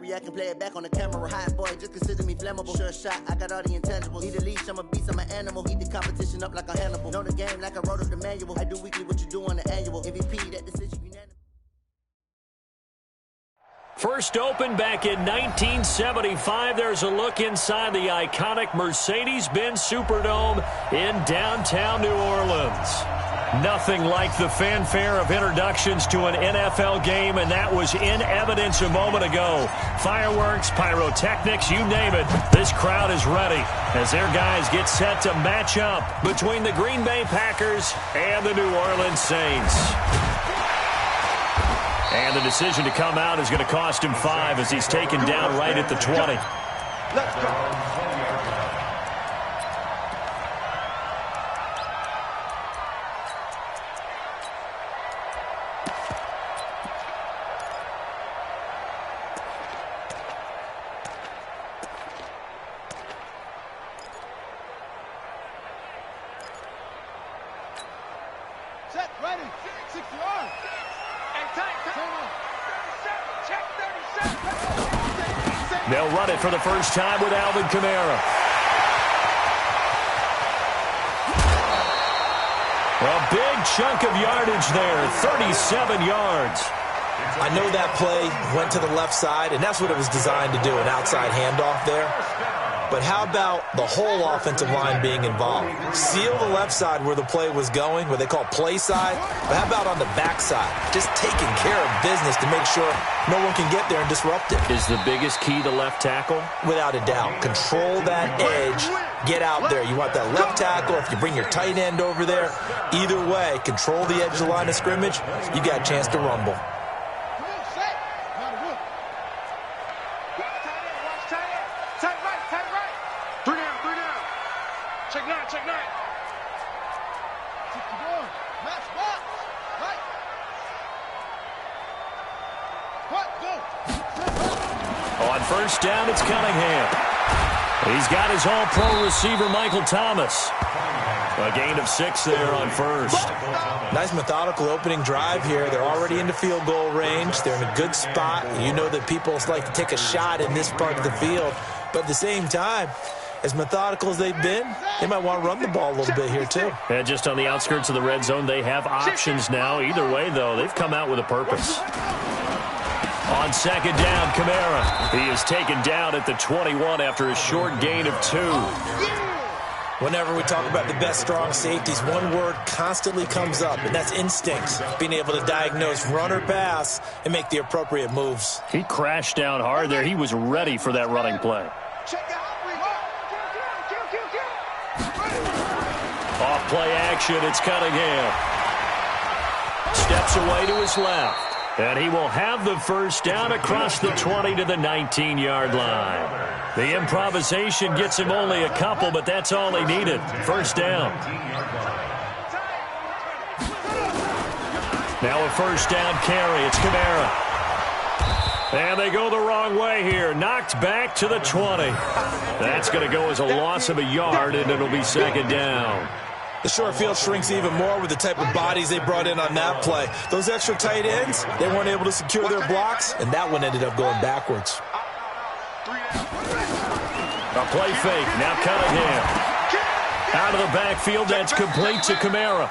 I can play it back on the camera. Hot boy, just consider me flammable. Sure shot, I got all the intangibles. Need a leash, I'm a beast, I'm an animal. Eat the competition up like a Hannibal. Know the game like I wrote up the manual. I do weekly what you do on the annual. MVP, that decision unanimous. First opened back in 1975. There's a look inside the iconic Mercedes-Benz Superdome in downtown New Orleans. Nothing like the fanfare of introductions to an NFL game, and that was in evidence a moment ago. Fireworks, pyrotechnics, you name it. This crowd is ready as their guys get set to match up between the Green Bay Packers and the New Orleans Saints. And the decision to come out is going to cost him 5 as he's taken down right at the 20. Let's go. Set, ready, 6 yards. They'll run it for the first time with Alvin Kamara. A big chunk of yardage there, 37 yards. I know that play went to the left side, and that's what it was designed to do, an outside handoff there. But how about the whole offensive line being involved? Seal the left side where the play was going, what they call play side. But how about on the back side? Just taking care of business to make sure no one can get there and disrupt it. Is the biggest key to left tackle? Without a doubt. Control that edge. Get out there. You want that left tackle. If you bring your tight end over there, either way, control the edge of the line of scrimmage. You got a chance to rumble. On first down, it's Cunningham. He's got his all-pro receiver, Michael Thomas. A gain of 6 there on first. Nice methodical opening drive here. They're already into field goal range. They're in a good spot. You know that people like to take a shot in this part of the field. But at the same time, as methodical as they've been, they might want to run the ball a little bit here too. And just on the outskirts of the red zone, they have options now. Either way, though, they've come out with a purpose. On second down, Kamara. He is taken down at the 21 after a short gain of 2. Whenever we talk about the best strong safeties, one word constantly comes up, and that's instincts. Being able to diagnose run or pass and make the appropriate moves. He crashed down hard there. He was ready for that running play. Off play action, it's Cunningham. Steps away to his left. And he will have the first down across the 20 to the 19-yard line. The improvisation gets him only a couple, but that's all he needed. First down. Now a first down carry. It's Kamara. And they go the wrong way here. Knocked back to the 20. That's going to go as a loss of a yard, and it'll be second down. The short field shrinks even more with the type of bodies they brought in on that play. Those extra tight ends, they weren't able to secure their blocks, and that one ended up going backwards. A play fake. Now Cunningham. Out of the backfield, that's complete to Kamara.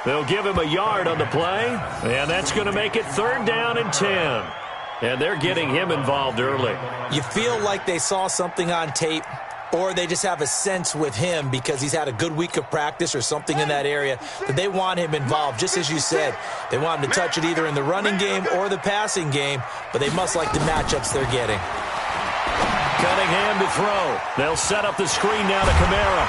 They'll give him a yard on the play, and that's going to make it third down and 10. And they're getting him involved early. You feel like they saw something on tape, or they just have a sense with him because he's had a good week of practice or something in that area that they want him involved. Just as you said, they want him to touch it either in the running game or the passing game, but they must like the matchups they're getting. Cunningham to throw. They'll set up the screen now to Kamara.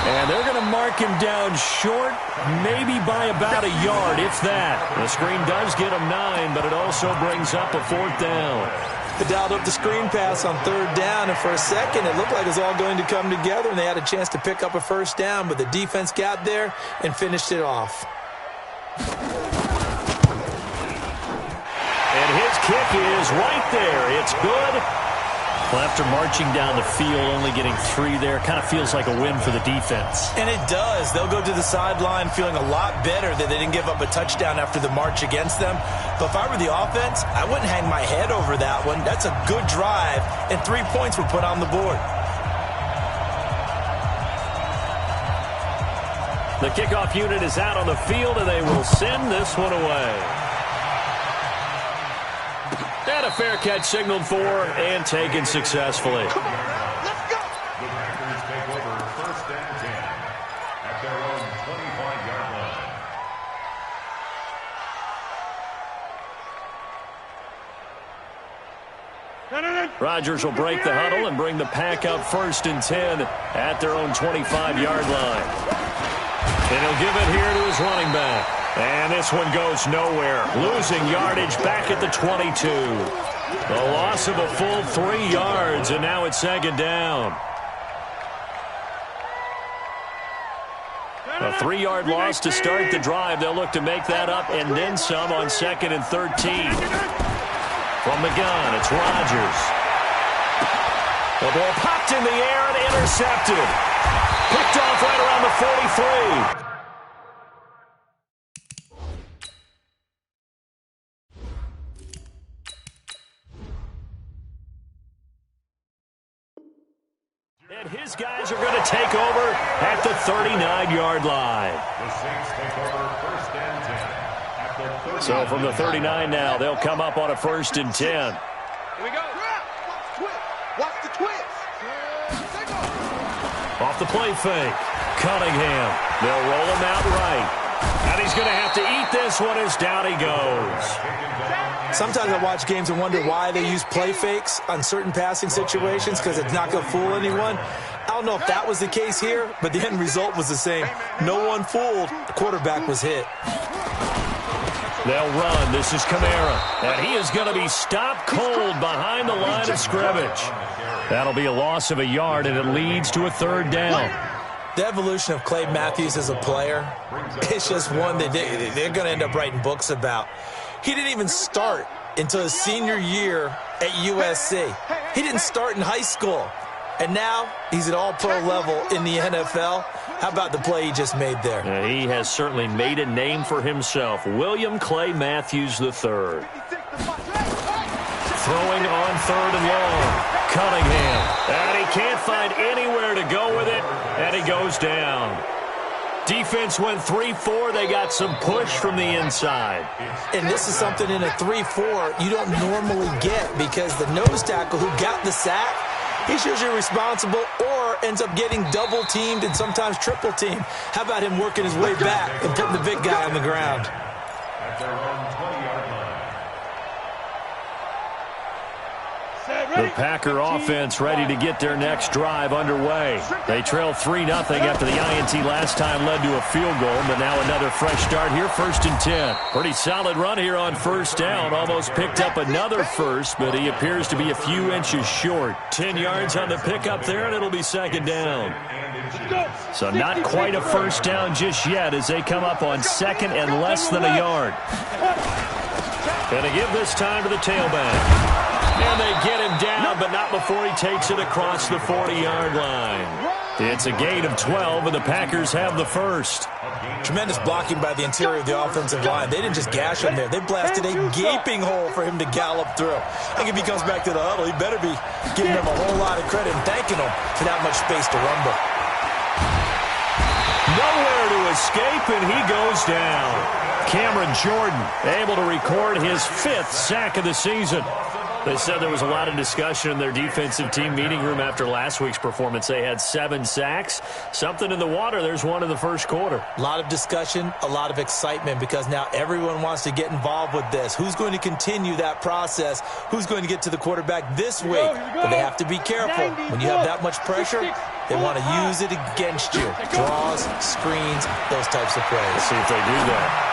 And they're going to mark him down short, maybe by about a yard, if that. The screen does get him 9, but it also brings up a fourth down. They dialed up the screen pass on third down, and for a second it looked like it was all going to come together, and they had a chance to pick up a first down, but the defense got there and finished it off. And his kick is right there. It's good. Well, after marching down the field, only getting 3 there, kind of feels like a win for the defense. And it does. They'll go to the sideline feeling a lot better that they didn't give up a touchdown after the march against them. But if I were the offense, I wouldn't hang my head over that one. That's a good drive, and 3 points were put on the board. The kickoff unit is out on the field, and they will send this one away. And a fair catch signaled for and taken successfully. The Packers take over 1st and 10 at their own 25-yard line. Rodgers will break the huddle and bring the Pack up 1st and 10 at their own 25-yard line. And he'll give it here to his running back. And this one goes nowhere. Losing yardage back at the 22. The loss of a full 3 yards, and now it's 2nd down. A 3-yard loss to start the drive. They'll look to make that up and then some on 2nd and 13. From the gun, it's Rodgers. The ball popped in the air and intercepted. Picked off right around the 43. And his guys are going to take over at the 39-yard line. The Saints take over 1st and 10 at the 39. So from the 39 now, they'll come up on a 1st and 10. Here we go. Watch the twist. Off the play fake. Cunningham. They'll roll him out right. And he's going to have to eat this one as down he goes. Sometimes I watch games and wonder why they use play fakes on certain passing situations because it's not going to fool anyone. I don't know if that was the case here, but the end result was the same. No one fooled. The quarterback was hit. They'll run. This is Kamara. And he is going to be stopped cold behind the line of scrimmage. That'll be a loss of a yard, and it leads to a 3rd down. The evolution of Clay Matthews as a player, it's just one that they're going to end up writing books about. He didn't even start until his senior year at USC. He didn't start in high school. And now he's at all-pro level in the NFL. How about the play he just made there? Yeah, he has certainly made a name for himself. William Clay Matthews III. Throwing on 3rd and long. Cunningham. And he can't find anywhere to go with it. And he goes down. Defense went 3-4. They got some push from the inside. And this is something in a 3-4 you don't normally get because the nose tackle who got the sack, he's usually responsible or ends up getting double-teamed and sometimes triple-teamed. How about him working his way back and putting the big guy on the ground? At their own 20-yard line. The Packer offense ready to get their next drive underway. They trail 3-0 after the INT last time led to a field goal, but now another fresh start here, 1st and 10. Pretty solid run here on 1st down. Almost picked up another first, but he appears to be a few inches short. 10 yards on the pickup there, and it'll be 2nd down. So not quite a 1st down just yet as they come up on 2nd and less than a yard. And they give this time to the tailback. And they get him down, but not before he takes it across the 40-yard line. It's a gain of 12, and the Packers have the first. Tremendous blocking by the interior of the offensive line. They didn't just gash him there. They blasted a gaping hole for him to gallop through. I think if he comes back to the huddle, he better be giving them a whole lot of credit and thanking them for that much space to rumble. Nowhere to escape, and he goes down. Cameron Jordan able to record his 5th sack of the season. They said there was a lot of discussion in their defensive team meeting room after last week's performance. They had 7 sacks. Something in the water. There's one in the first quarter. A lot of discussion, a lot of excitement because now everyone wants to get involved with this. Who's going to continue that process? Who's going to get to the quarterback this week? But they have to be careful. When you have that much pressure, they want to use it against you. Draws, screens, those types of plays. Let's see if they do that.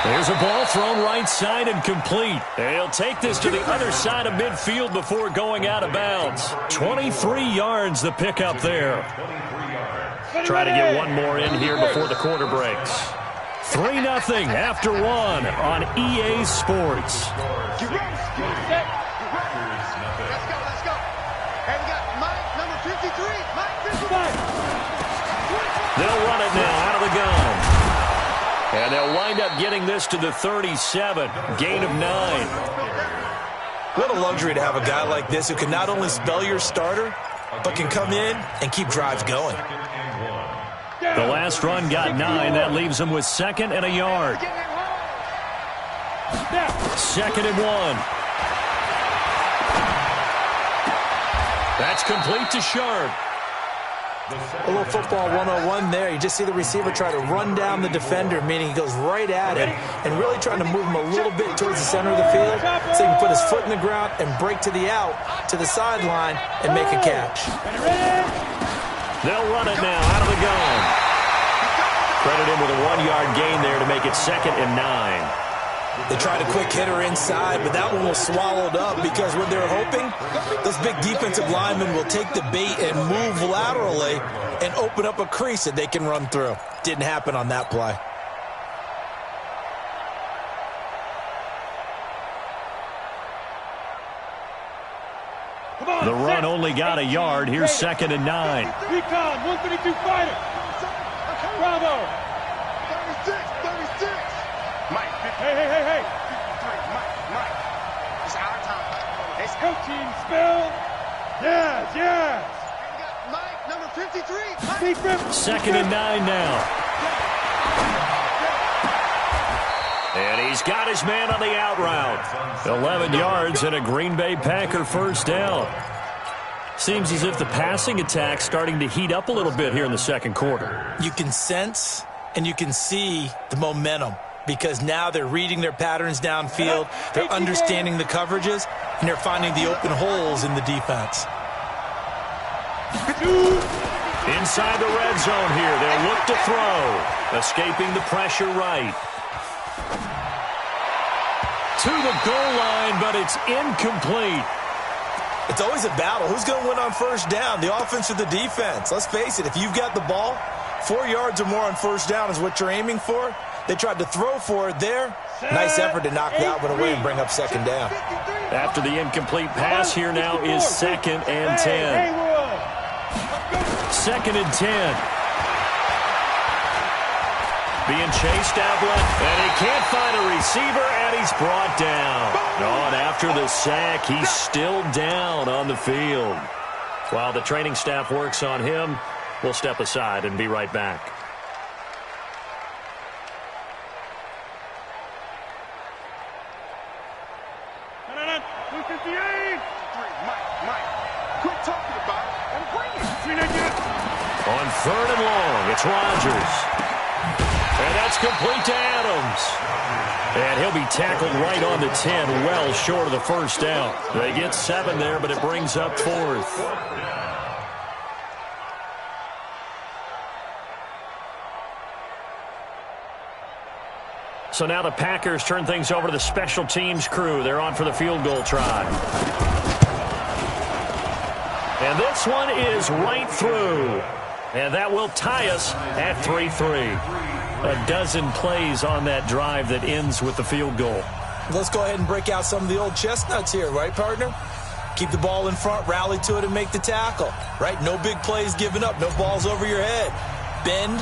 There's a ball thrown right side and complete. They'll take this to the other side of midfield before going out of bounds. 23 yards the pickup there. Try to get one more in here before the quarter breaks. 3-0 after 1 on EA Sports. And they'll wind up getting this to the 37. Gain of 9. What a luxury to have a guy like this who can not only spell your starter, but can come in and keep drives going. The last run got 9. That leaves them with 2nd and a yard. 2nd and 1. That's complete to Sharp. A little football 101 there. You just see the receiver try to run down the defender, meaning he goes right at him and really trying to move him a little bit towards the center of the field so he can put his foot in the ground and break to the out, to the sideline, and make a catch. They'll run it now out of the gun. Credit him with a 1-yard gain there to make it 2nd and 9. They tried a quick hitter inside, but that one was swallowed up because what they're hoping, those big defensive linemen will take the bait and move laterally and open up a crease that they can run through. Didn't happen on that play. The run only got a yard. Here's 2nd and 9. Recon, 132 fighter. Bravo. 36. Mike. Hey. 53. Mike. It's our time. Let's go, team. Spell. Yes. Mike, number 53. 2nd and 9 now. And he's got his man on the out route. 11 yards and a Green Bay Packer first down. Seems as if the passing attack's starting to heat up a little bit here in the second quarter. You can sense and you can see the momentum because now they're reading their patterns downfield, they're understanding the coverages, and they're finding the open holes in the defense. Inside the red zone here, they'll look to throw. Escaping the pressure right. To the goal line, but it's incomplete. It's always a battle. Who's going to win on first down, the offense or the defense? Let's face it, if you've got the ball, 4 yards or more on first down is what you're aiming for. They tried to throw for it there. Nice effort to knock that one away and bring up second down. After the incomplete pass, here now is 2nd and 10. 2nd and 10. Being chased out left, and he can't find a receiver, and he's brought down. And after the sack, he's still down on the field. While the training staff works on him, we'll step aside and be right back. Quit talking about it and bring it. On 3rd and long, it's Rodgers. And that's complete to Adams. And he'll be tackled right on the 10, well short of the first down. They get 7 there, but it brings up 4th. So now the Packers turn things over to the special teams crew. They're on for the field goal try. And this one is right through. And that will tie us at 3-3. A dozen plays on that drive that ends with the field goal. Let's go ahead and break out some of the old chestnuts here, right, partner? Keep the ball in front, rally to it, and make the tackle, right? No big plays given up, no balls over your head. Bend,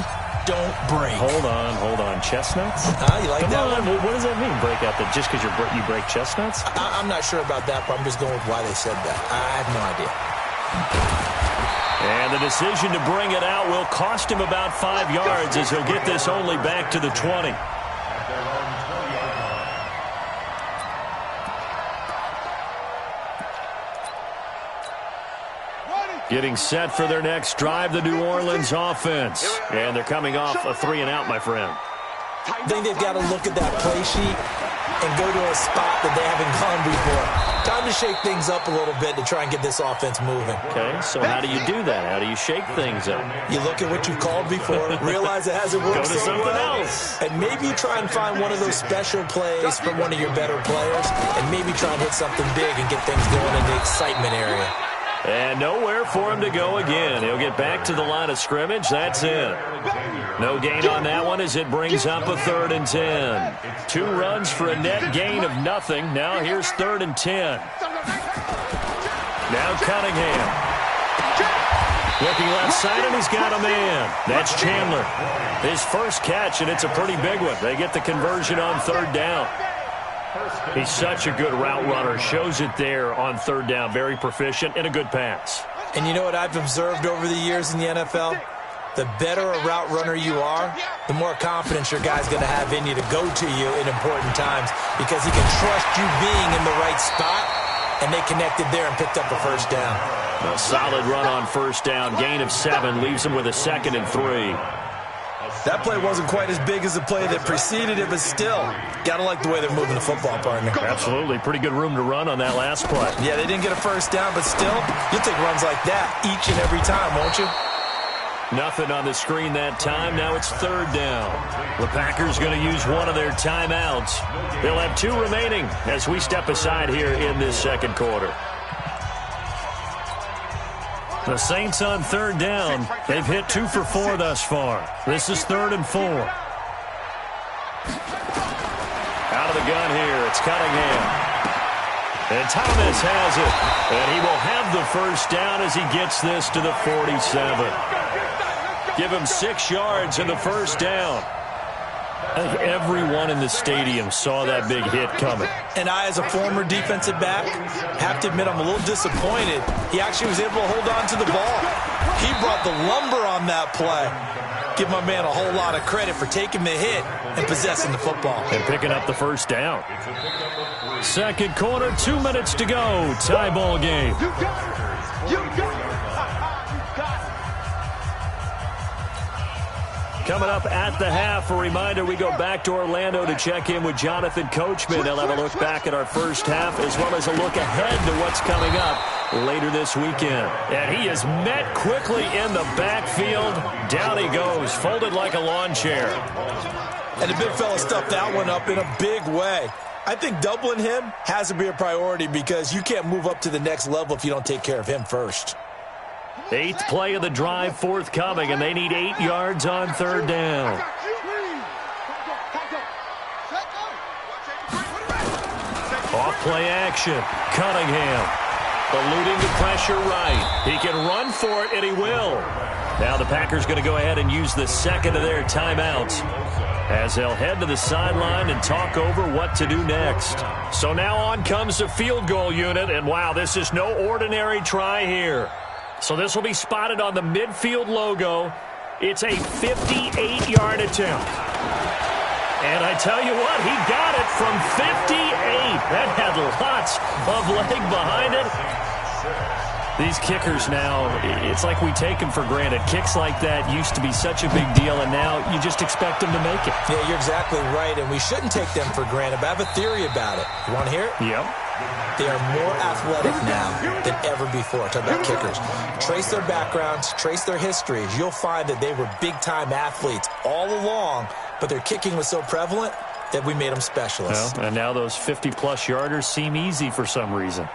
don't break. Hold on. Chestnuts? You like that one? What does that mean, break out? That just because you break chestnuts? I'm not sure about that, but I'm just going with why they said that. I have no idea. And the decision to bring it out will cost him about 5 yards as he'll get this only back to the 20. Getting set for their next drive, the New Orleans offense. And they're coming off a 3-and-out, my friend. I think they've got to look at that play sheet and go to a spot that they haven't gone before. Time to shake things up a little bit to try and get this offense moving. Okay, so how do you do that? How do you shake things up? You look at what you've called before, realize it hasn't worked so something well, else, and maybe try and find one of those special plays from one of your better players, and maybe try and hit something big and get things going in the excitement area. And nowhere for him to go again. He'll get back to the line of scrimmage. That's it. No gain on that one as it brings up a 3rd and 10. 2 runs for a net gain of nothing. Now here's 3rd and 10. Now Cunningham. Looking left side, and he's got a man. That's Chandler. His first catch, and it's a pretty big one. They get the conversion on third down. He's such a good route runner. Shows it there on third down. Very proficient and a good pass. And you know what I've observed over the years in the NFL? The better a route runner you are, the more confidence your guy's going to have in you to go to you in important times because he can trust you being in the right spot, and they connected there and picked up a first down. A solid run on first down. Gain of 7 leaves him with a 2nd and 3. That play wasn't quite as big as the play that preceded it, but still, got to like the way they're moving the football, partner. Absolutely. Pretty good room to run on that last play. Yeah, they didn't get a first down, but still, you'll take runs like that each and every time, won't you? Nothing on the screen that time. Now it's third down. The Packers going to use one of their timeouts. They'll have 2 remaining as we step aside here in this second quarter. The Saints on third down. They've hit 2 for 4 thus far. This is 3rd and 4. Out of the gun here, it's Cunningham. And Thomas has it. And he will have the first down as he gets this to the 47. Give him 6 yards in the first down. I think everyone in the stadium saw that big hit coming. And I, as a former defensive back, have to admit I'm a little disappointed. He actually was able to hold on to the ball. He brought the lumber on that play. Give my man a whole lot of credit for taking the hit and possessing the football. And picking up the first down. Second quarter, 2 minutes to go. Tie ball game. You got it. You got it. Coming up at the half, a reminder, we go back to Orlando to check in with Jonathan Coachman. They'll have a look back at our first half as well as a look ahead to what's coming up later this weekend. And he is met quickly in the backfield. Down he goes, folded like a lawn chair. And the big fella stuffed that one up in a big way. I think doubling him has to be a priority because you can't move up to the next level if you don't take care of him first. 8th play of the drive forthcoming, and they need 8 yards on third down. Off play action. Cunningham eluding the pressure right. He can run for it, and he will. Now the Packers going to go ahead and use the second of their timeouts as they'll head to the sideline and talk over what to do next. So now on comes the field goal unit, and wow, this is no ordinary try here. So this will be spotted on the midfield logo. It's a 58-yard attempt. And I tell you what, he got it from 58. That had lots of leg behind it. These kickers now, it's like we take them for granted. Kicks like that used to be such a big deal, and now you just expect them to make it. Yeah, you're exactly right, and we shouldn't take them for granted, but I have a theory about it. You want to hear it? Yep. They are more athletic now than ever before. Talk about kickers. Trace their backgrounds, trace their histories. You'll find that they were big-time athletes all along, but their kicking was so prevalent that we made them specialists. Well, and now those 50-plus yarders seem easy for some reason.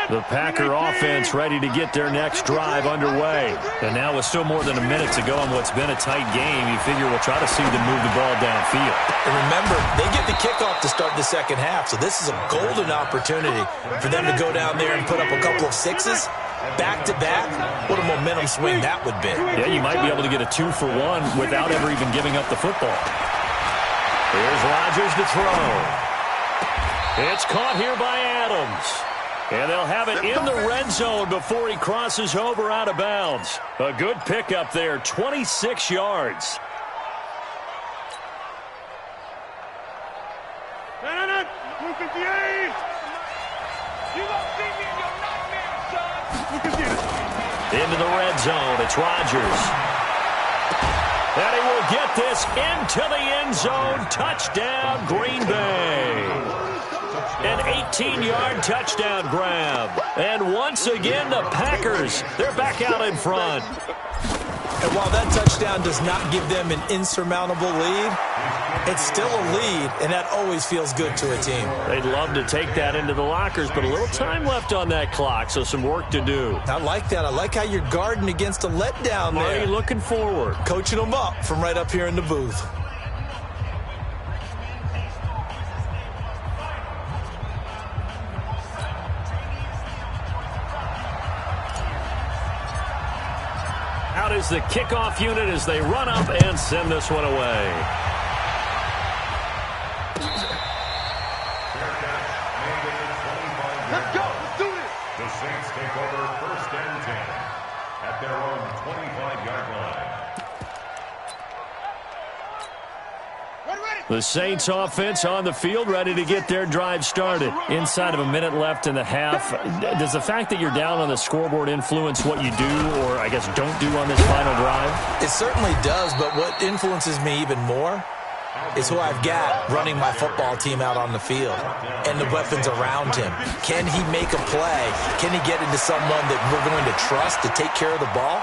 The Packer offense ready to get their next drive underway. And now with still more than a minute to go in what's been a tight game, you figure we'll try to see them move the ball downfield. And remember, they get the kickoff to start the second half, so this is a golden opportunity for them to go down there and put up a couple of sixes back-to-back. What a momentum swing that would be. Yeah, you might be able to get a 2-for-1 without ever even giving up the football. Here's Rodgers to throw. It's caught here by Adams. And they'll have it in the red zone before he crosses over out of bounds. A good pickup there, 26 yards. No, 158. You gonna see me in your nightmare, son. Into the red zone, it's Rodgers. And he will get this into the end zone. Touchdown, Green Bay. An 18-yard touchdown grab. And once again, the Packers, they're back out in front. And while that touchdown does not give them an insurmountable lead, it's still a lead, and that always feels good to a team. They'd love to take that into the lockers, but a little time left on that clock, so some work to do. I like that. I like how you're guarding against a letdown there. Marty looking forward. Coaching them up from right up here in the booth. out is the kickoff unit as they run up and send this one away. Let's go. Let's do this. The Saints take over 1st and 10 at their own 25-yard line. The Saints offense on the field, ready to get their drive started. Inside of a minute left in the half. Does the fact that you're down on the scoreboard influence what you do, or I guess don't do on this final drive? It certainly does, but what influences me even more is who I've got running my football team out on the field and the weapons around him. Can he make a play? Can he get into someone that we're going to trust to take care of the ball?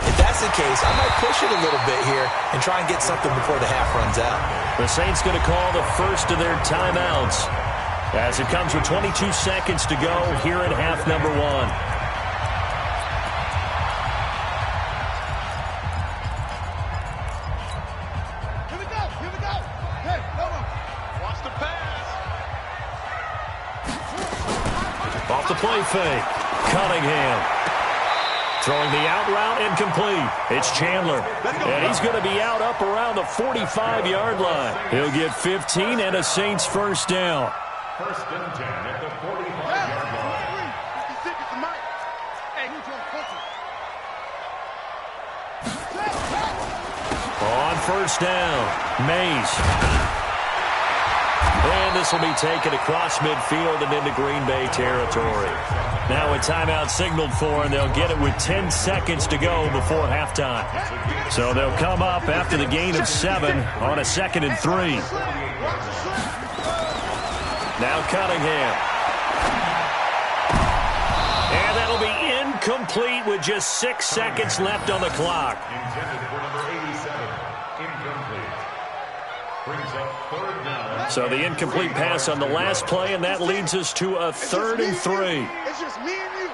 If that's the case, I might push it a little bit here and try and get something before the half runs out. The Saints going to call the first of their timeouts as it comes with 22 seconds to go here in half number 1. Here we go. Here we go. Hey, no one. Watch the pass. Off the play fake. Cunningham. Throwing the out route incomplete. It's Chandler. And he's going to be out up around the 45-yard line. He'll get 15 and a Saints first down. 1st and 10 at the 45-yard line. On first down, Mays. And this will be taken across midfield and into Green Bay territory. Now a timeout signaled for, and they'll get it with 10 seconds to go before halftime. So they'll come up after the gain of 7 on a 2nd and 3. Now Cunningham. And that'll be incomplete with just 6 seconds left on the clock. Intended for number 87. Incomplete. Brings up 3rd down. So the incomplete pass on the last play, and that leads us to a 3rd and 3. It's just me and you.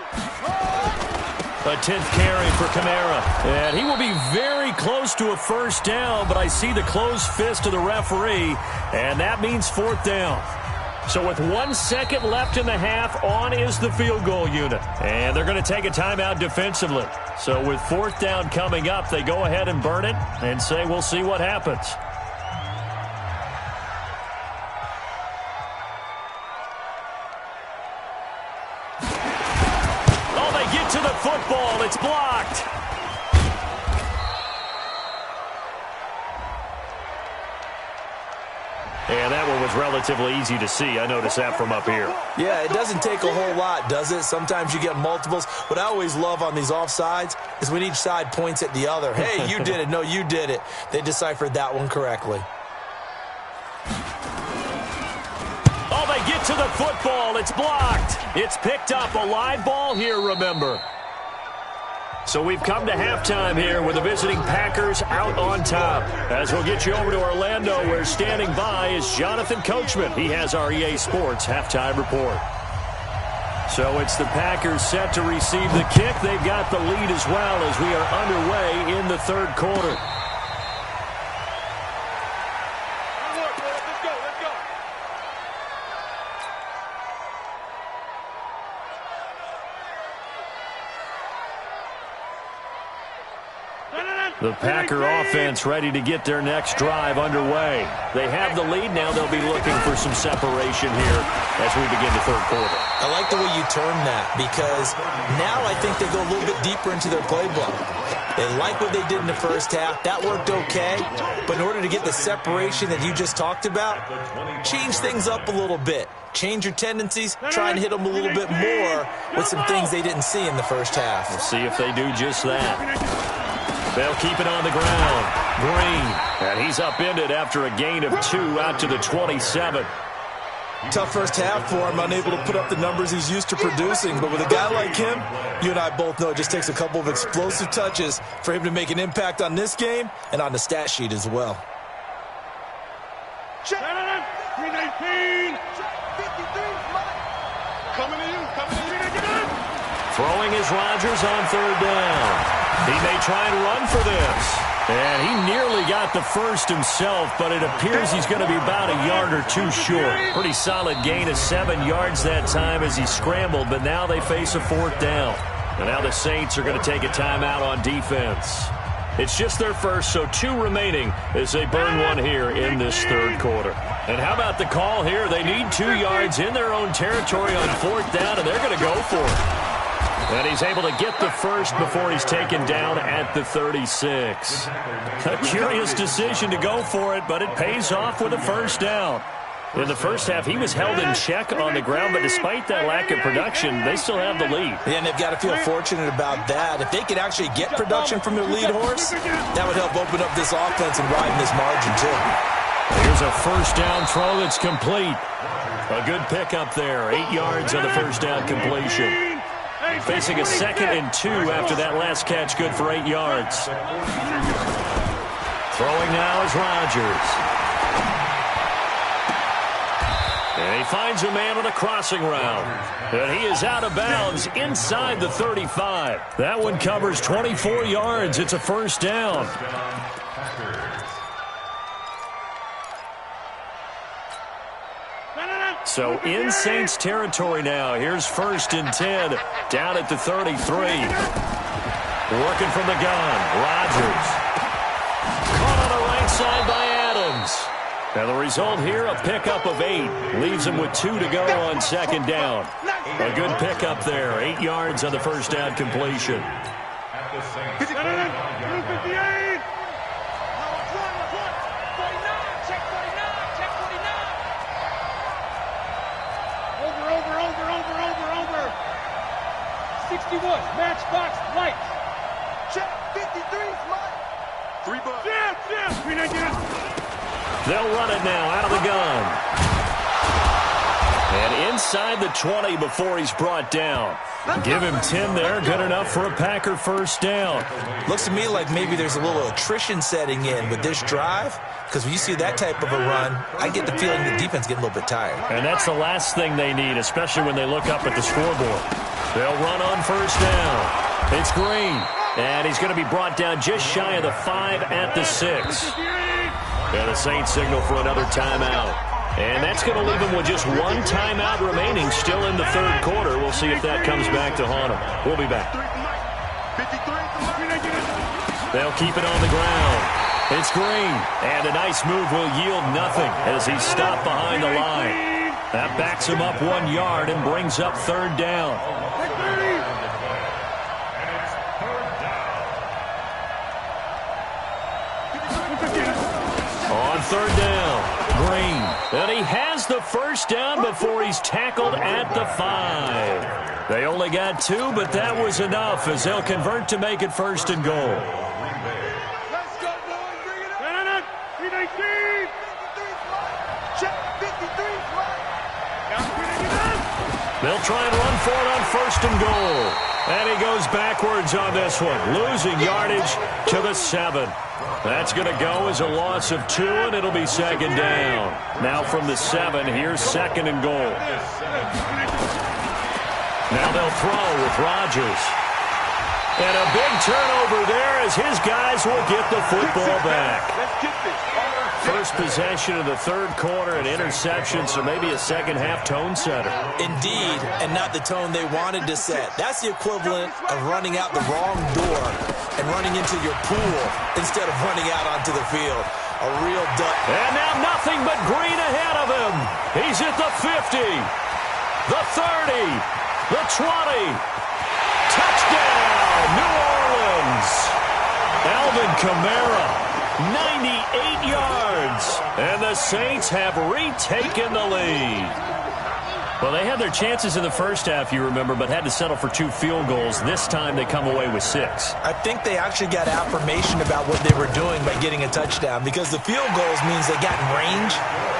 A 10th carry for Kamara. And he will be very close to a first down, but I see the closed fist of the referee, and that means 4th down. So with 1 second left in the half, on is the field goal unit. And they're going to take a timeout defensively. So with 4th down coming up, they go ahead and burn it and say we'll see what happens. To the football, it's blocked. And that one was relatively easy to see. I noticed that from up here. Yeah, it doesn't take a whole lot, does it? Sometimes you get multiples. What I always love on these offsides is when each side points at the other. Hey, you did it. No, you did it. They deciphered that one correctly. Oh, they get to the football. It's blocked. It's picked up. A live ball here, remember. So we've come to halftime here with the visiting Packers out on top. As we'll get you over to Orlando, where standing by is Jonathan Coachman. He has our EA Sports halftime report. So it's the Packers set to receive the kick. They've got the lead as well as we are underway in the 3rd quarter. The Packer offense ready to get their next drive underway. They have the lead. Now they'll be looking for some separation here as we begin the 3rd quarter. I like the way you term that, because now I think they go a little bit deeper into their playbook. They like what they did in the first half. That worked okay. But in order to get the separation that you just talked about, change things up a little bit. Change your tendencies. Try and hit them a little bit more with some things they didn't see in the first half. We'll see if they do just that. They'll keep it on the ground. Green. And he's upended after a gain of 2 out to the 27. Tough first half for him, unable to put up the numbers he's used to producing. But with a guy like him, you and I both know it just takes a couple of explosive touches for him to make an impact on this game and on the stat sheet as well. Check. 319. 53. Coming to you. Coming to you. Throwing is Rodgers on 3rd down. He may try and run for this. And he nearly got the first himself, but it appears he's going to be about a yard or 2 short. Pretty solid gain of 7 yards that time as he scrambled, but now they face a 4th down. And now the Saints are going to take a timeout on defense. It's just their first, so 2 remaining as they burn one here in this third quarter. And how about the call here? They need 2 yards in their own territory on 4th down, and they're going to go for it. And he's able to get the first before he's taken down at the 36. A curious decision to go for it, but it pays off with a first down. In the first half, he was held in check on the ground, but despite that lack of production, they still have the lead. Yeah, and they've got to feel fortunate about that. If they could actually get production from their lead horse, that would help open up this offense and widen this margin, too. Here's a first down throw that's complete. A good pickup there. 8 yards on the first down completion. Facing a 2nd and 2 after that last catch, good for 8 yards. Throwing now is Rodgers. And he finds a man on a crossing route. And he is out of bounds inside the 35. That one covers 24 yards. It's a first down. So in Saints territory now. Here's 1st and 10 down at the 33. Working from the gun. Rodgers. Caught on the right side by Adams. Now the result here, a pickup of 8. Leaves him with 2 to go on 2nd down. A good pickup there. 8 yards on the first down completion. At the Saints. 58. Over. 61. Matchbox lights. Check 53. Smart. 3 bucks. Yeah. They'll run it now out of the gun. And inside the 20 before he's brought down. Give him 10 there. Good enough for a Packer first down. Looks to me like maybe there's a little attrition setting in with this drive, because when you see that type of a run, I get the feeling the defense getting a little bit tired. And that's the last thing they need, especially when they look up at the scoreboard. They'll run on first down. It's Green. And he's going to be brought down just shy of the 5 at the 6. And the Saints signal for another timeout. And that's going to leave them with just 1 timeout remaining still in the third quarter. We'll see if that comes back to haunt them. We'll be back. They'll keep it on the ground. It's Green. And a nice move will yield nothing as he's stopped behind the line. That backs him up 1 yard and brings up 3rd down. On 3rd down, Green. And he has the first down before he's tackled at the 5. They only got 2, but that was enough as they'll convert to make it 1st and goal. Let's go, boys. Bring it up. 319. Check 53. They'll try and run for it on 1st and goal. And he goes backwards on this one, losing yardage to the 7. That's going to go as a loss of 2, and it'll be 2nd down. Now from the 7, here's 2nd and goal. Now they'll throw with Rodgers. And a big turnover there as his guys will get the football back. First possession of the third quarter, an interception, so maybe a second-half tone setter. Indeed, and not the tone they wanted to set. That's the equivalent of running out the wrong door and running into your pool instead of running out onto the field. A real duck. And now nothing but Green ahead of him. He's at the 50, the 30, the 20. Touchdown, New Orleans. Alvin Kamara, 98 yards. And the Saints have retaken the lead. Well, they had their chances in the first half, you remember, but had to settle for 2 field goals. This time they come away with 6. I think they actually got affirmation about what they were doing by getting a touchdown, because the field goals means they got in range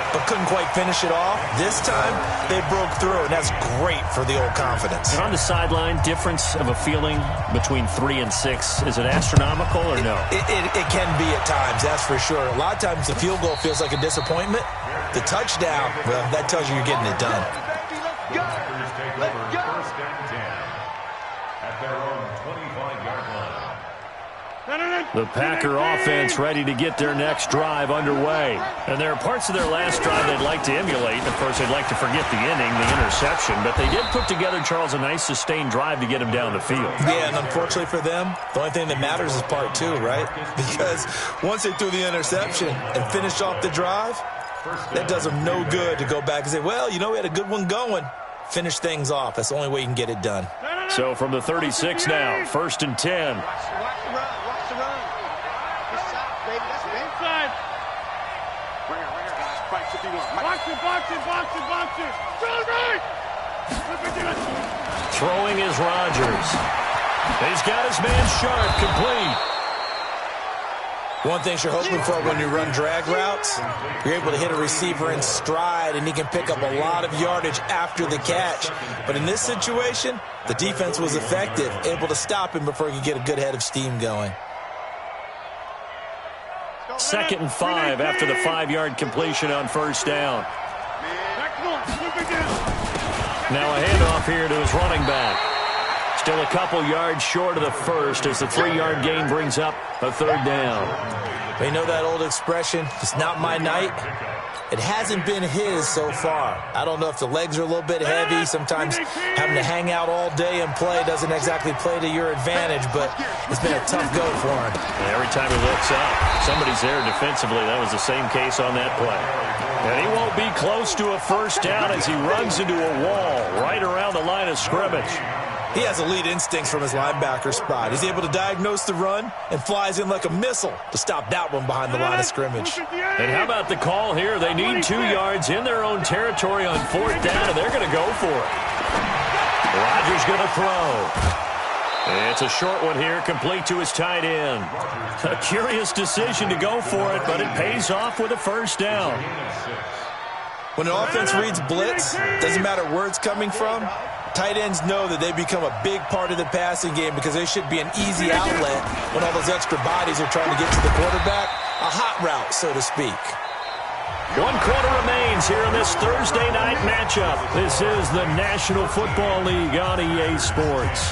but couldn't quite finish it off. This time they broke through, and that's great for the old confidence. And on the sideline, difference of a feeling between 3 and 6, is it astronomical or no? It can be at times, that's for sure. A lot of times the field goal feels like a disappointment. The touchdown, well, that tells you you're getting it done. Packers take over 1st and 10 at their own 25-yard line. The Packer offense ready to get their next drive underway. And there are parts of their last drive they'd like to emulate. Of course, they'd like to forget the inning, the interception. But they did put together, Charles, a nice sustained drive to get him down the field. Yeah, and unfortunately for them, the only thing that matters is part two, right? Because once they threw the interception and finished off the drive, that does them no good to go back and say, well, you know, we had a good one going. Finish things off. That's the only way you can get it done. So from the 36 now, 1st and 10. Watch the run. Watch the run. This side, baby. That's the inside. Right here, guys. Fight 51. Box it. Go right. Throwing is Rodgers. He's got his man Sharp, complete. One thing you're hoping for when you run drag routes, you're able to hit a receiver in stride, and he can pick up a lot of yardage after the catch. But in this situation, the defense was effective, able to stop him before he could get a good head of steam going. 2nd and 5 after the 5-yard completion on 1st down. Now a handoff here to his running back. Still a couple yards short of the first as the 3-yard gain brings up a 3rd down. You know that old expression, it's not my night? It hasn't been his so far. I don't know if the legs are a little bit heavy. Sometimes having to hang out all day and play doesn't exactly play to your advantage, but it's been a tough go for him. And every time he looks up, somebody's there defensively. That was the same case on that play. And he won't be close to a 1st down as he runs into a wall right around the line of scrimmage. He has elite instincts from his linebacker spot. He's able to diagnose the run and flies in like a missile to stop that one behind the line of scrimmage. And how about the call here? They need 2 yards in their own territory on 4th down, and they're going to go for it. Rodgers going to throw. It's a short one here, complete to his tight end. A curious decision to go for it, but it pays off with a 1st down. When an offense reads blitz, doesn't matter where it's coming from, tight ends know that they become a big part of the passing game because they should be an easy outlet when all those extra bodies are trying to get to the quarterback. A hot route, so to speak. 1 quarter remains here in this Thursday night matchup. This is the National Football League on EA Sports.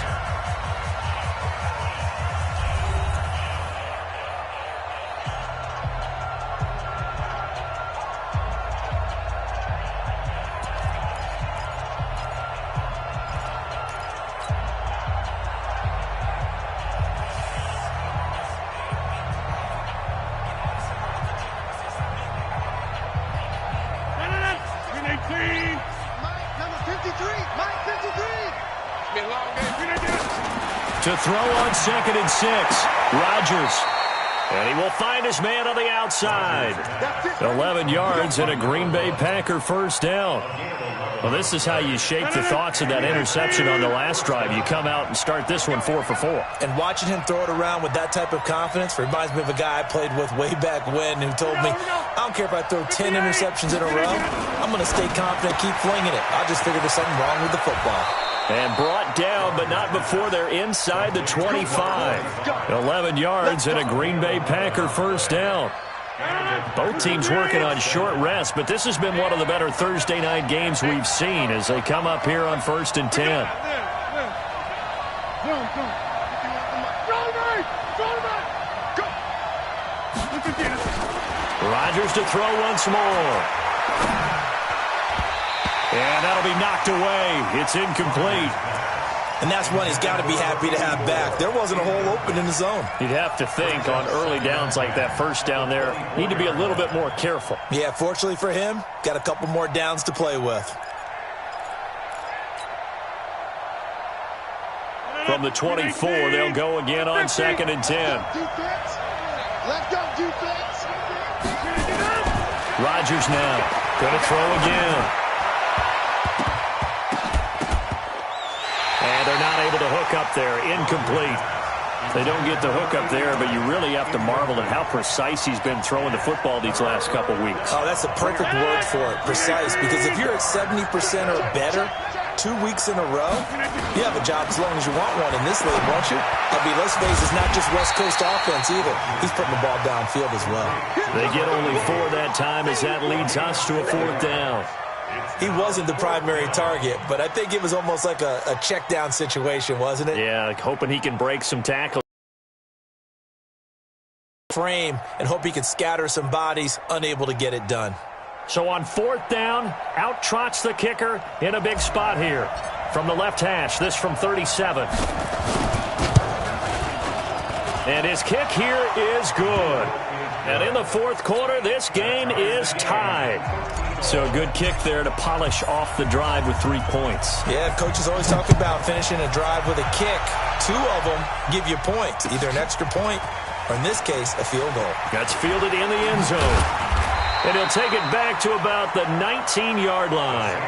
To throw on 2nd and 6, Rodgers. And he will find his man on the outside. 11 yards and a Green Bay Packer 1st down. Well, this is how you shape the thoughts of that interception on the last drive. You come out and start this one 4 for 4. And watching him throw it around with that type of confidence reminds me of a guy I played with way back when who told me, I don't care if I throw 10 interceptions in a row. I'm going to stay confident, keep flinging it. I just figured there's something wrong with the football. And brought down, but not before they're inside the 25. 11 yards and a Green Bay Packer 1st down. Both teams working on short rest, but this has been one of the better Thursday night games we've seen as they come up here on 1st and 10. Rodgers to throw once more. And that'll be knocked away. It's incomplete. And that's one he's got to be happy to have back. There wasn't a hole open in the zone. You'd have to think on early downs like that 1st down there, need to be a little bit more careful. Yeah, fortunately for him, got a couple more downs to play with. From the 24, they'll go again on 2nd and 10. Let's go, defense. Rodgers now going to throw again. And they're not able to hook up there. Incomplete. They don't get the hook up there, but you really have to marvel at how precise he's been throwing the football these last couple weeks. Oh, that's a perfect word for it, precise, because if you're at 70% or better 2 weeks in a row, you have a job as long as you want one in this league, won't you? Let's face it, it's not just West Coast offense either. He's putting the ball downfield as well. They get only 4 that time as that leads us to a 4th down. He wasn't the primary target, but I think it was almost like a check down situation, wasn't it? Yeah, hoping he can break some tackles. frame and hope he can scatter some bodies, unable to get it done. So on 4th down, out trots the kicker in a big spot here. From the left hash, this from 37. And his kick here is good. And in the 4th quarter, this game is tied. So a good kick there to polish off the drive with 3 points. Yeah, coaches always talk about finishing a drive with a kick. 2 of them give you points, either an extra point or, in this case, a field goal. That's fielded in the end zone. And he'll take it back to about the 19-yard line.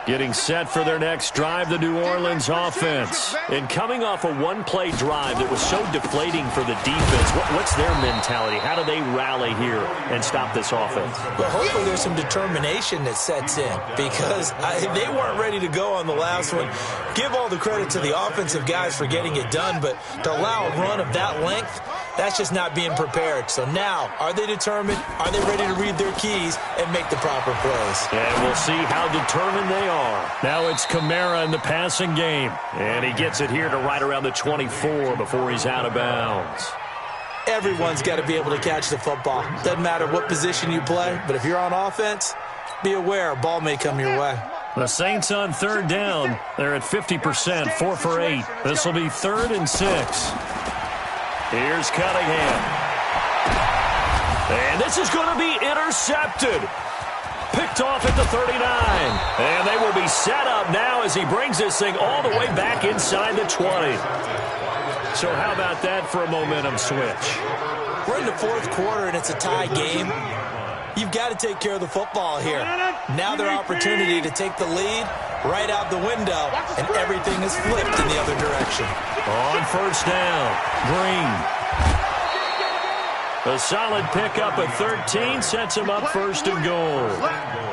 Getting set for their next drive, the New Orleans offense. And coming off a one-play drive that was so deflating for the defense, what's their mentality? How do they rally here and stop this offense? Well, hopefully there's some determination that sets in because they weren't ready to go on the last one. Give all the credit to the offensive guys for getting it done, but to allow a run of that length, that's just not being prepared. So now, are they determined? Are they ready to read their keys and make the proper plays? And we'll see how determined they are. Now it's Kamara in the passing game. And he gets it here to right around the 24 before he's out of bounds. Everyone's got to be able to catch the football. Doesn't matter what position you play, but if you're on offense, be aware a ball may come your way. The Saints on 3rd down. They're at 50%, 4 for 8. This will be 3rd and 6. Here's Cunningham. And this is going to be intercepted. Picked off at the 39. And they will be set up now as he brings this thing all the way back inside the 20. So how about that for a momentum switch? We're in the 4th quarter and it's a tie game. You've got to take care of the football here. Now their opportunity to take the lead right out the window, and everything is flipped in the other direction. On 1st down, Green. A solid pickup of 13 sets him up 1st and goal.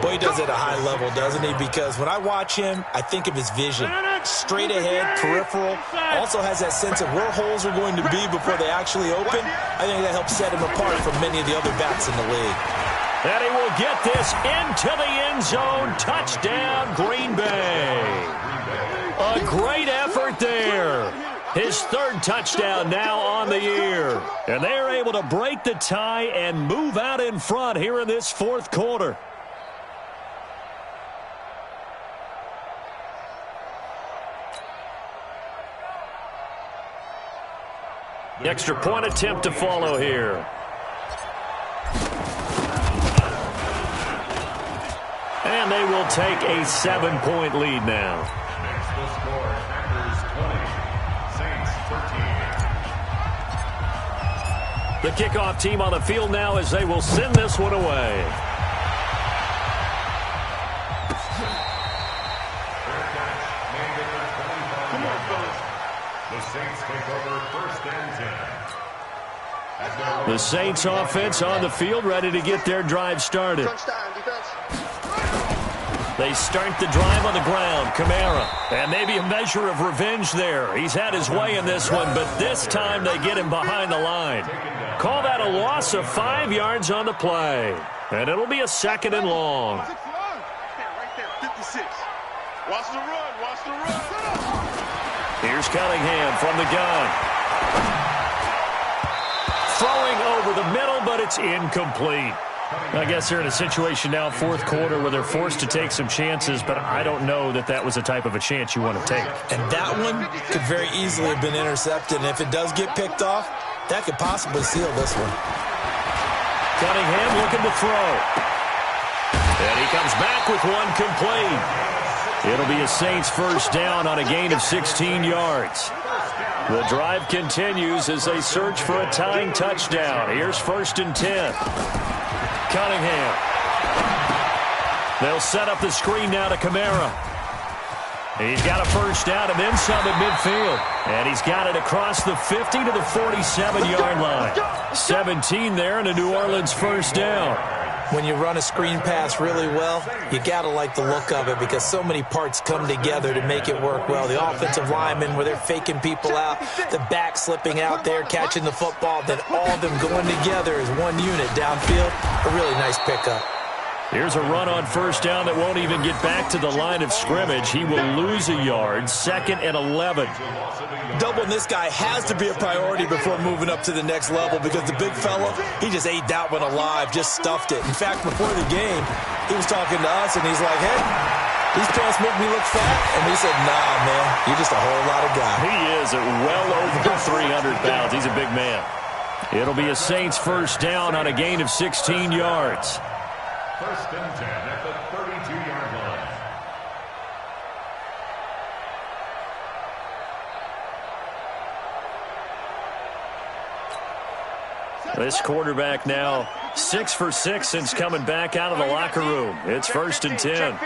Boy, he does it at a high level, doesn't he? Because when I watch him, I think of his vision. Straight ahead, peripheral. Also has that sense of where holes are going to be before they actually open. I think that helps set him apart from many of the other backs in the league. And he will get this into the end zone. Touchdown, Green Bay. A great effort there. His 3rd touchdown now on the year. And they are able to break the tie and move out in front here in this 4th quarter. Extra point attempt to follow here. And they will take a 7-point lead now. Next will score Packers 20, Saints 13. The kickoff team on the field now as they will send this one away. Fair catch made at the 25-yard line. The Saints take over 1st and 10. The Saints offense on the field ready to get their drive started. They start the drive on the ground. Kamara. And maybe a measure of revenge there. He's had his way in this one, but this time they get him behind the line. Call that a loss of 5 yards on the play. And it'll be a 2nd and long. Right there, 56. Watch the run, watch the run. Here's Cunningham from the gun. Throwing over the middle, but it's incomplete. I guess they're in a situation now, 4th quarter, where they're forced to take some chances, but I don't know that that was the type of a chance you want to take. And that one could very easily have been intercepted, and if it does get picked off, that could possibly seal this one. Cunningham looking to throw. And he comes back with one complete. It'll be a Saints 1st down on a gain of 16 yards. The drive continues as they search for a tying touchdown. Here's 1st and 10. Cunningham. They'll set up the screen now to Kamara. He's got a 1st down and then some at midfield. And he's got it across the 50 to the 47-yard line. 17 there and a New Orleans 1st down. When you run a screen pass really well, you got to like the look of it because so many parts come together to make it work well. The offensive linemen, where they're faking people out, the back slipping out there, catching the football, then all of them going together as one unit downfield. A really nice pickup. Here's a run on first down that won't even get back to the line of scrimmage. He will lose a yard, 2nd and 11. Doubling this guy has to be a priority before moving up to the next level because the big fella, he just ate that one alive, just stuffed it. In fact, before the game, he was talking to us, and he's like, hey, these pants make me look fat? And we said, nah, man, you're just a whole lot of guy. He is at well over 300 pounds. He's a big man. It'll be a Saints first down on a gain of 16 yards. 1st and 10 at the 32-yard line. This quarterback now 6 for 6 since coming back out of the locker room. It's 1st and 10.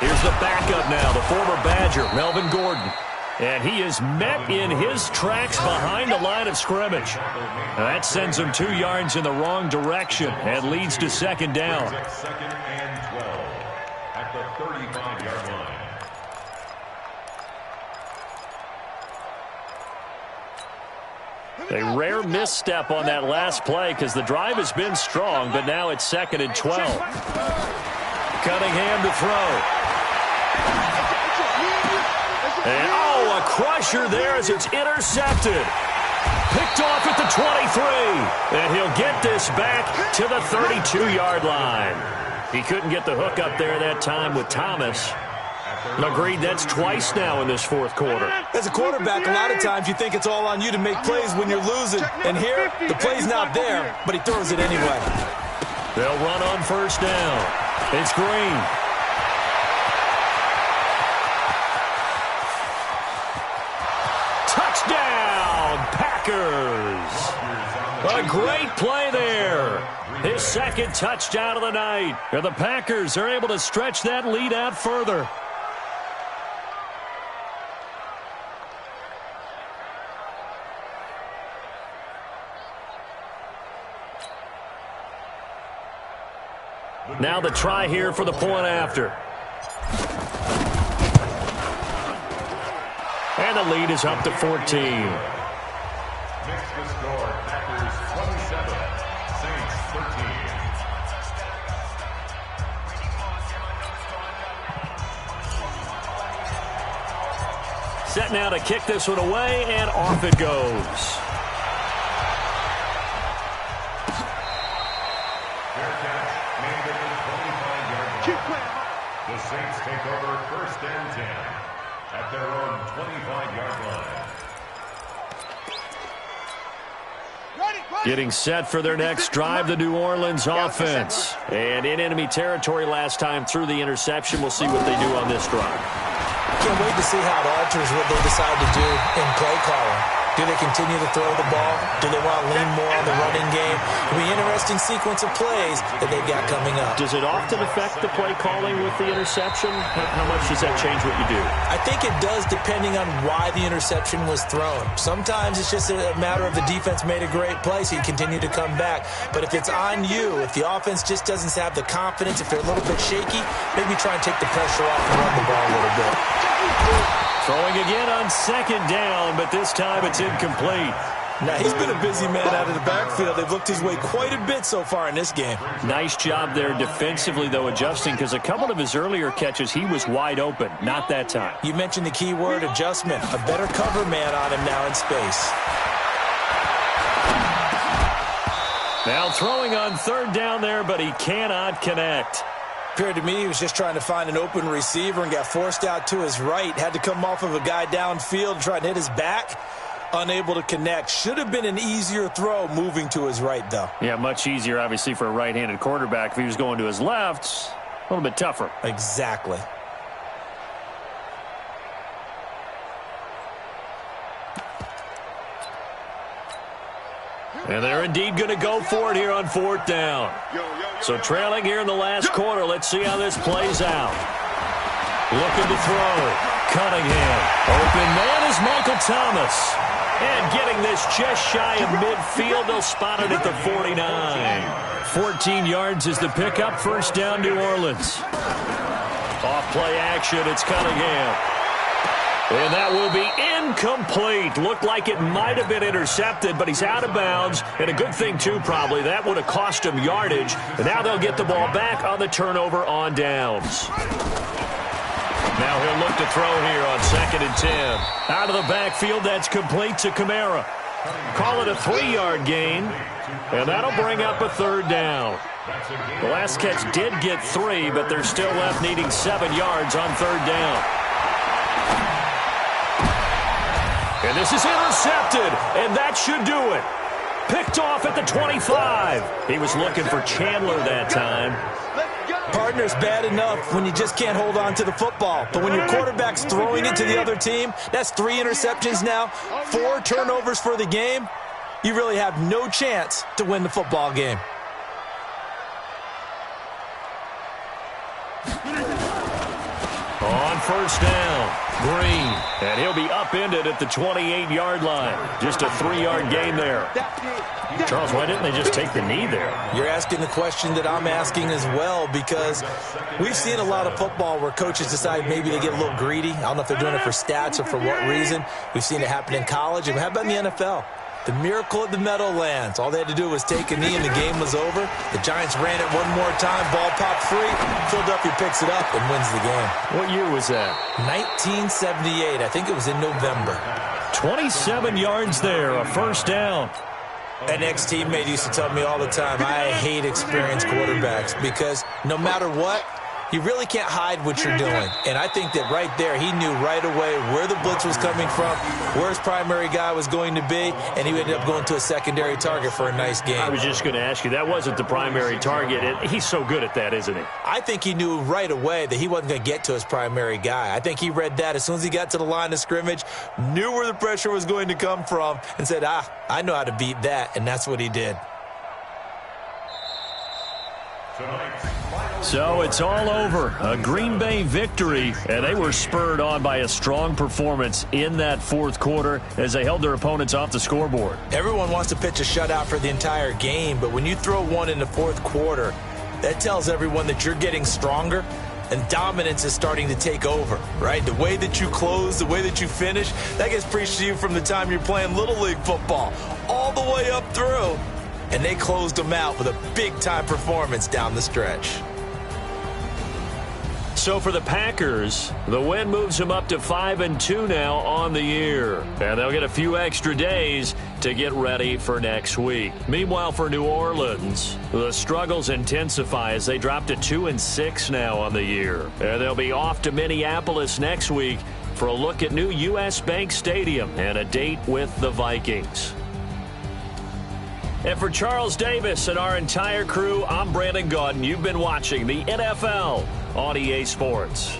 Here's the backup now, the former Badger, Melvin Gordon. And he is met in his tracks behind the line of scrimmage. That sends him 2 yards in the wrong direction and leads to 2nd down. 2nd and 12 at the 35-yard line. A rare misstep on that last play because the drive has been strong, but now it's 2nd and 12. Cunningham to throw. And, a crusher there as it's intercepted. Picked off at the 23. And he'll get this back to the 32-yard line. He couldn't get the hook up there that time with Thomas. Agreed, that's twice now in this 4th quarter. As a quarterback, a lot of times you think it's all on you to make plays when you're losing. And here, the play's not there, but he throws it anyway. They'll run on first down. It's Green. Touchdown, Packers. A great play there. His 2nd touchdown of the night. And the Packers are able to stretch that lead out further. Now the try here for the point after. And the lead is up to 14. Makes the score Packers 27, Saints 13. Set now to kick this one away, and off it goes. The Saints take over 1st and 10 at their own 25-yard line. Getting set for their next drive, the New Orleans offense. And in enemy territory last time through the interception. We'll see what they do on this drive. Can't wait to see how it alters what they decide to do in play calling. Do they continue to throw the ball? Do they want to lean more on the running game? It'll be an interesting sequence of plays that they've got coming up. Does it often affect the play calling with the interception? How much does that change what you do? I think it does depending on why the interception was thrown. Sometimes it's just a matter of the defense made a great play, so you continue to come back. But if it's on you, if the offense just doesn't have the confidence, if they're a little bit shaky, maybe try and take the pressure off and run the ball a little bit. Throwing again on 2nd down, but this time it's incomplete. Now, he's been a busy man out of the backfield. They've looked his way quite a bit so far in this game. Nice job there defensively, though, adjusting, because a couple of his earlier catches, he was wide open. Not that time. You mentioned the key word, adjustment. A better cover man on him now in space. Now throwing on 3rd down there, but he cannot connect. Appeared to me he was just trying to find an open receiver and got forced out to his right. Had to come off of a guy downfield and try to hit his back. Unable to connect. Should have been an easier throw moving to his right, though. Yeah, much easier, obviously, for a right-handed quarterback. If he was going to his left, a little bit tougher. Exactly. And they're indeed going to go for it here on 4th down. So trailing here in the last quarter, let's see how this plays out. Looking to throw. Cunningham. Open man is Michael Thomas. And getting this just shy of midfield. They'll spot it at the 49. 14 yards is the pickup. First down, New Orleans. Off-play action. It's Cunningham. And that will be incomplete. Looked like it might have been intercepted, but he's out of bounds. And a good thing, too, probably. That would have cost him yardage. And now they'll get the ball back on the turnover on downs. Now he'll look to throw here on 2nd and 10. Out of the backfield, that's complete to Kamara. Call it a 3-yard gain. And that'll bring up a 3rd down. The last catch did get 3, but they're still left needing 7 yards on 3rd down. And this is intercepted, and that should do it. Picked off at the 25. He was looking for Chandler that time. Partner's bad enough when you just can't hold on to the football. But when your quarterback's throwing it to the other team, that's 3 interceptions now, 4 turnovers for the game. You really have no chance to win the football game. On 1st down, Green. And he'll be upended at the 28-yard line. Just a 3-yard gain there. Charles, why didn't they just take the knee there? You're asking the question that I'm asking as well, because we've seen a lot of football where coaches decide maybe they get a little greedy. I don't know if they're doing it for stats or for what reason. We've seen it happen in college. And how about in the NFL? The miracle of the Meadowlands. All they had to do was take a knee and the game was over. The Giants ran it one more time. Ball popped free. Philadelphia picks it up and wins the game. What year was that? 1978. I think it was in November. 27 yards there, a 1st down. An ex-teammate used to tell me all the time, I hate experienced quarterbacks because no matter what, you really can't hide what you're doing. And I think that right there, he knew right away where the blitz was coming from, where his primary guy was going to be, and he ended up going to a secondary target for a nice game. I was just going to ask you, that wasn't the primary target. He's so good at that, isn't he? I think he knew right away that he wasn't going to get to his primary guy. I think he read that as soon as he got to the line of scrimmage, knew where the pressure was going to come from, and said, I know how to beat that, and that's what he did. So it's all over. A Green Bay victory, and they were spurred on by a strong performance in that 4th quarter as they held their opponents off the scoreboard. Everyone wants to pitch a shutout for the entire game, but when you throw one in the 4th quarter, that tells everyone that you're getting stronger and dominance is starting to take over, right? The way that you close, the way that you finish, that gets preached to you from the time you're playing Little League football all the way up through. And they closed them out with a big-time performance down the stretch. So for the Packers, the win moves them up to 5-2 now on the year. And they'll get a few extra days to get ready for next week. Meanwhile, for New Orleans, the struggles intensify as they drop to 2-6 now on the year. And they'll be off to Minneapolis next week for a look at new U.S. Bank Stadium and a date with the Vikings. And for Charles Davis and our entire crew, I'm Brandon Gaudin. You've been watching the NFL on EA Sports.